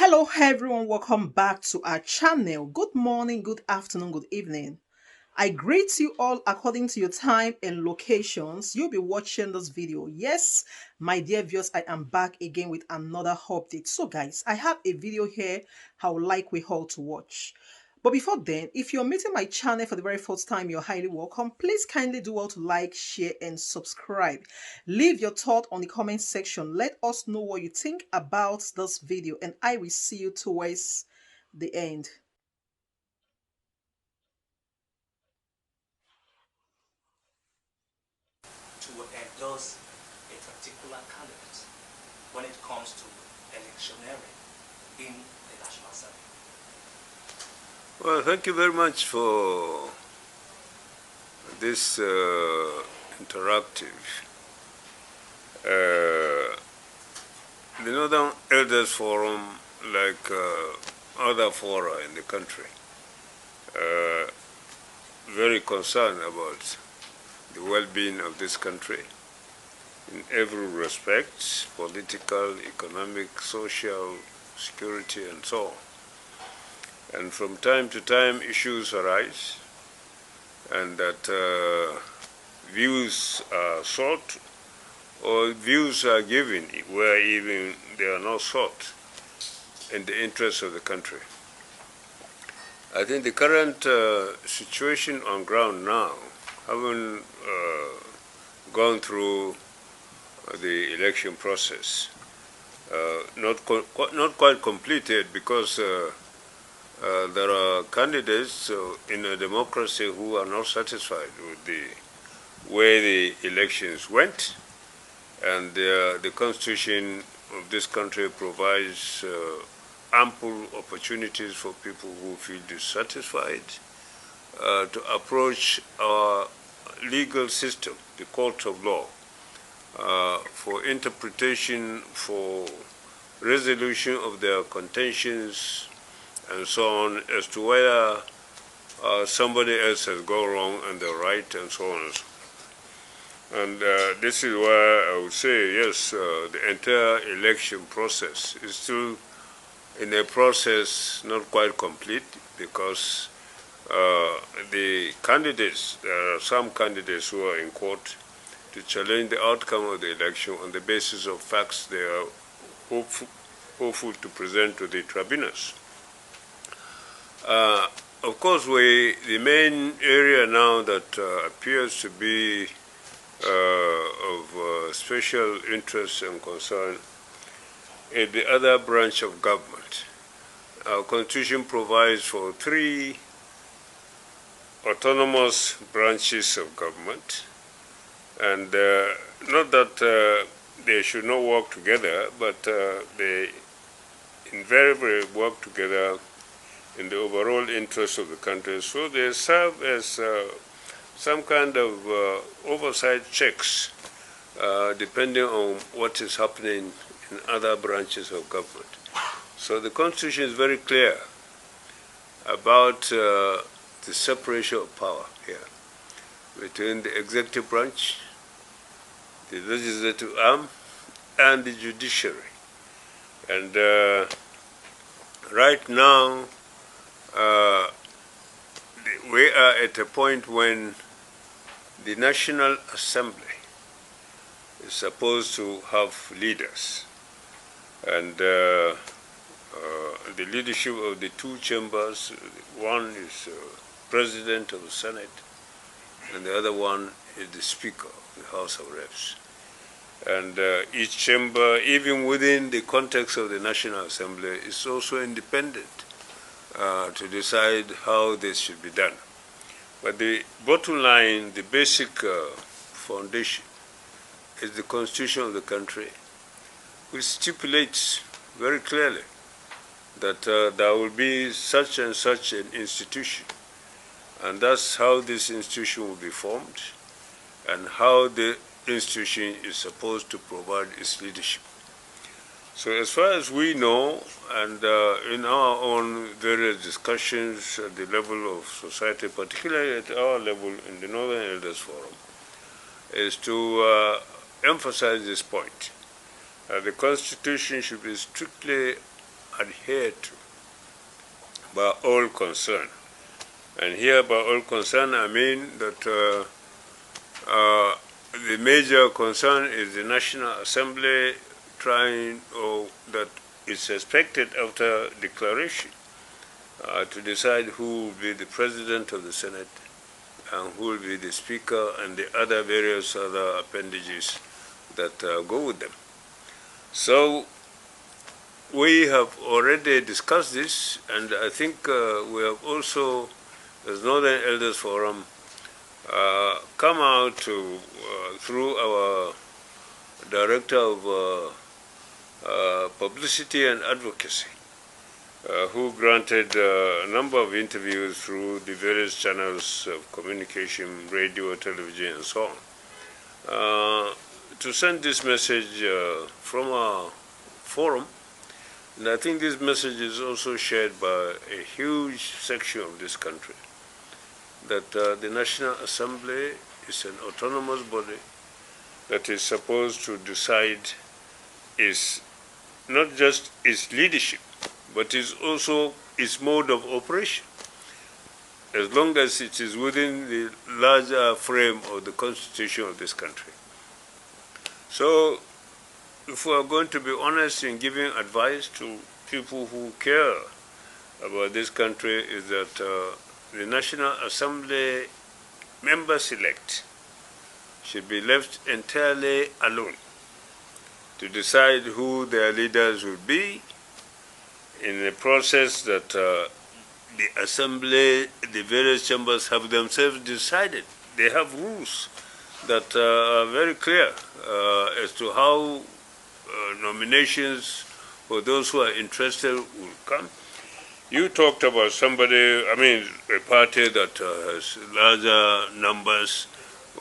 Hello everyone, welcome back to our channel. Good morning, good afternoon, good evening. I greet you all according to your time and locations. You'll be watching this video. Yes, my dear viewers, I am back again with another update. So guys, I have a video here I would like we all to watch. But before then, if you're meeting my channel for the very first time, you're highly welcome. Please kindly do well to like, share, and subscribe. Leave your thought on the comment section. Let us know what you think about this video, and I will see you towards the end. To endorse a particular candidate when it comes to electioneering in the National Assembly. Well, thank you very much for this interactive. The Northern Elders Forum, like other fora in the country, very concerned about the well-being of this country in every respect, political, economic, social, security, and so on. And from time to time, issues arise, and that views are sought or views are given where even they are not sought in the interest of the country. I think the current situation on ground now, having gone through the election process, not quite completed because there are candidates in a democracy who are not satisfied with the way the elections went, and the constitution of this country provides ample opportunities for people who feel dissatisfied to approach our legal system, the court of law, for interpretation, for resolution of their contentions, and so on, as to whether somebody else has gone wrong and they're right, and so on and so forth. And this is why I would say, yes, the entire election process is still in a process not quite complete, because the candidates, there are some candidates who are in court to challenge the outcome of the election on the basis of facts they are hopeful to present to the tribunals. Of course, the main area now that appears to be of special interest and concern is the other branch of government. Our Constitution provides for 3 autonomous branches of government, and not that they should not work together, but they invariably work together in the overall interest of the country. So they serve as some kind of oversight checks, depending on what is happening in other branches of government. So the Constitution is very clear about the separation of power here between the executive branch, the legislative arm, and the judiciary. And right now, we are at a point when the National Assembly is supposed to have leaders, and the leadership of the 2 chambers, one is President of the Senate, and the other one is the Speaker of the House of Reps. And each chamber, even within the context of the National Assembly, is also independent to decide how this should be done. But the bottom line, the basic foundation, is the Constitution of the country, which stipulates very clearly that there will be such and such an institution, and that's how this institution will be formed, and how the institution is supposed to provide its leadership. So as far as we know, and in our own various discussions at the level of society, particularly at our level in the Northern Elders Forum, is to emphasize this point. The Constitution should be strictly adhered to by all concerned. And here by all concerned, I mean that the major concern is the National Assembly trying, or that is expected after declaration, to decide who will be the President of the Senate and who will be the Speaker and the other various other appendages that go with them. So we have already discussed this, and I think we have also, as Northern Elders Forum, come out to, through our Director of Publicity and Advocacy, who granted a number of interviews through the various channels of communication, radio, television, and so on, to send this message from our forum. And I think this message is also shared by a huge section of this country, that the National Assembly is an autonomous body that is supposed to decide is not just its leadership, but is also its mode of operation, as long as it is within the larger frame of the Constitution of this country. So, if we are going to be honest in giving advice to people who care about this country, is that the National Assembly members-elect should be left entirely alone to decide who their leaders will be in a process that the Assembly, the various chambers have themselves decided. They have rules that are very clear as to how nominations for those who are interested will come. You talked about somebody, I mean, a party that has larger numbers.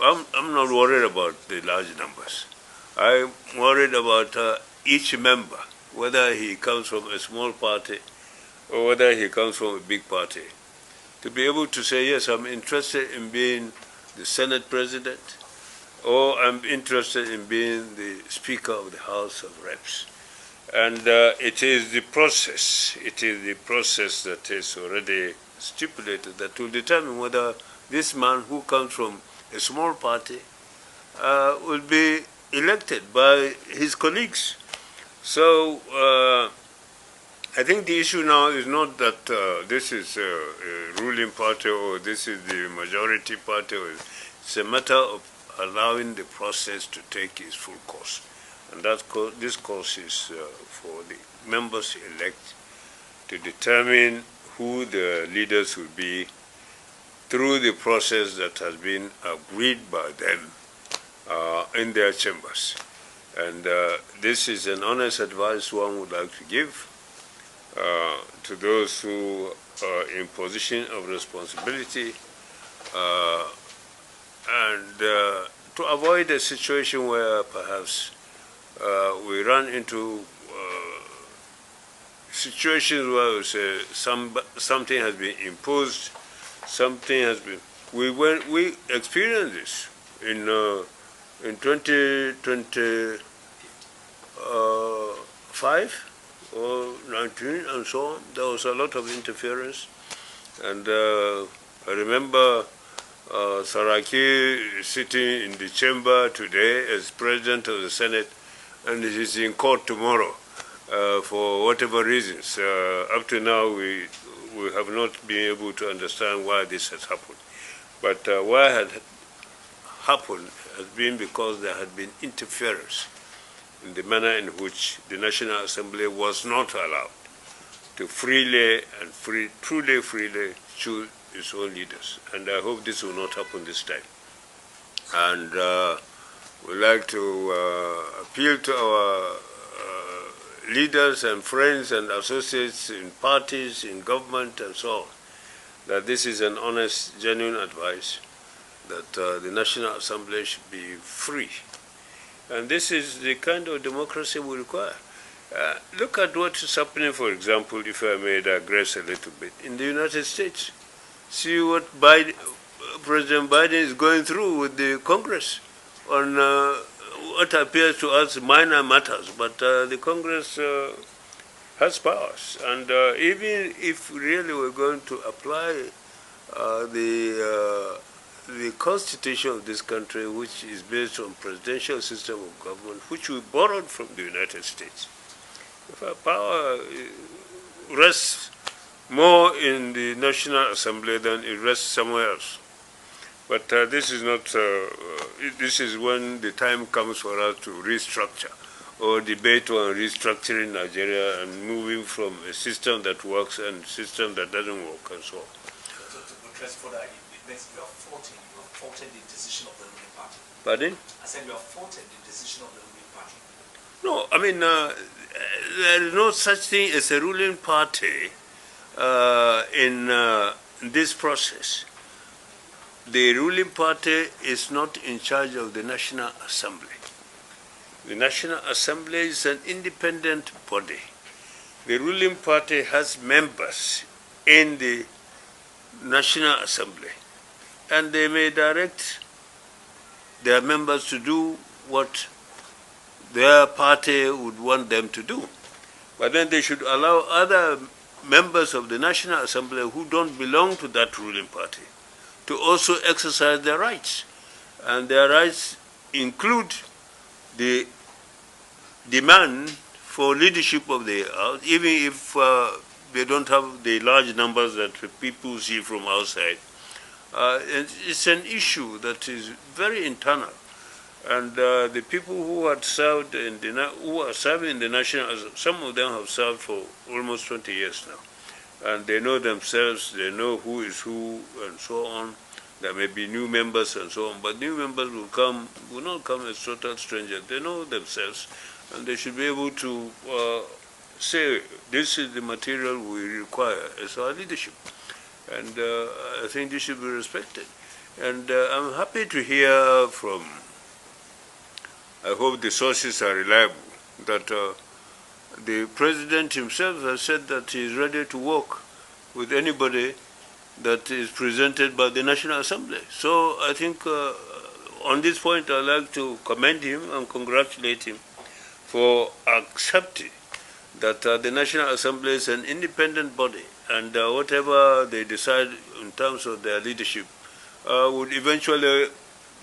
I'm not worried about the large numbers. I'm worried about each member, whether he comes from a small party or whether he comes from a big party, to be able to say, yes, I'm interested in being the Senate President, or I'm interested in being the Speaker of the House of Reps. And it is the process that is already stipulated that will determine whether this man who comes from a small party will be elected by his colleagues. So I think the issue now is not that this is a ruling party or this is the majority party. It's a matter of allowing the process to take its full course. And this course is for the members-elect to determine who the leaders will be through the process that has been agreed by them in their chambers. And this is an honest advice one would like to give to those who are in position of responsibility, and to avoid a situation where perhaps we run into situations where we say something has been imposed, something has been. We experienced this in 2025 or 19 and so on. There was a lot of interference, and I remember Saraki sitting in the chamber today as President of the Senate, and he's in court tomorrow for whatever reasons. Up to now, we have not been able to understand why this has happened. But why had happened has been because there had been interference in the manner in which the National Assembly was not allowed to freely and truly freely choose its own leaders. And I hope this will not happen this time. And we'd like to appeal to our leaders and friends and associates in parties, in government, and so on, that this is an honest, genuine advice, that the National Assembly should be free. And this is the kind of democracy we require. Look at what is happening, for example, if I may digress a little bit, in the United States. See what President Biden is going through with the Congress on what appears to us minor matters, but the Congress has powers. And even if really we're going to apply the constitution of this country, which is based on presidential system of government, which we borrowed from the United States, if our power rests more in the National Assembly than it rests somewhere else. But this is not, this is when the time comes for us to restructure or debate on restructuring Nigeria and moving from a system that works and a system that doesn't work and so on. So to address further, it means you are faulting the decision of the ruling party. Pardon? I said you are faulting the decision of the ruling party. No, I mean, there is no such thing as a ruling party in this process. The ruling party is not in charge of the National Assembly. The National Assembly is an independent body. The ruling party has members in the National Assembly, and they may direct their members to do what their party would want them to do. But then they should allow other members of the National Assembly who don't belong to that ruling party to also exercise their rights. And their rights include the demand for leadership of the House, even if they don't have the large numbers that people see from outside. It's an issue that is very internal. And the people who had served who are serving in the National, some of them have served for almost 20 years now. And they know themselves, they know who is who, and so on. There may be new members and so on, but new members will not come as total strangers. They know themselves, and they should be able to say, this is the material we require as our leadership. And I think this should be respected. And I'm happy to hear from, I hope the sources are reliable, that the president himself has said that he is ready to work with anybody that is presented by the National Assembly. So I think on this point I'd like to commend him and congratulate him for accepting that the National Assembly is an independent body, and whatever they decide in terms of their leadership would eventually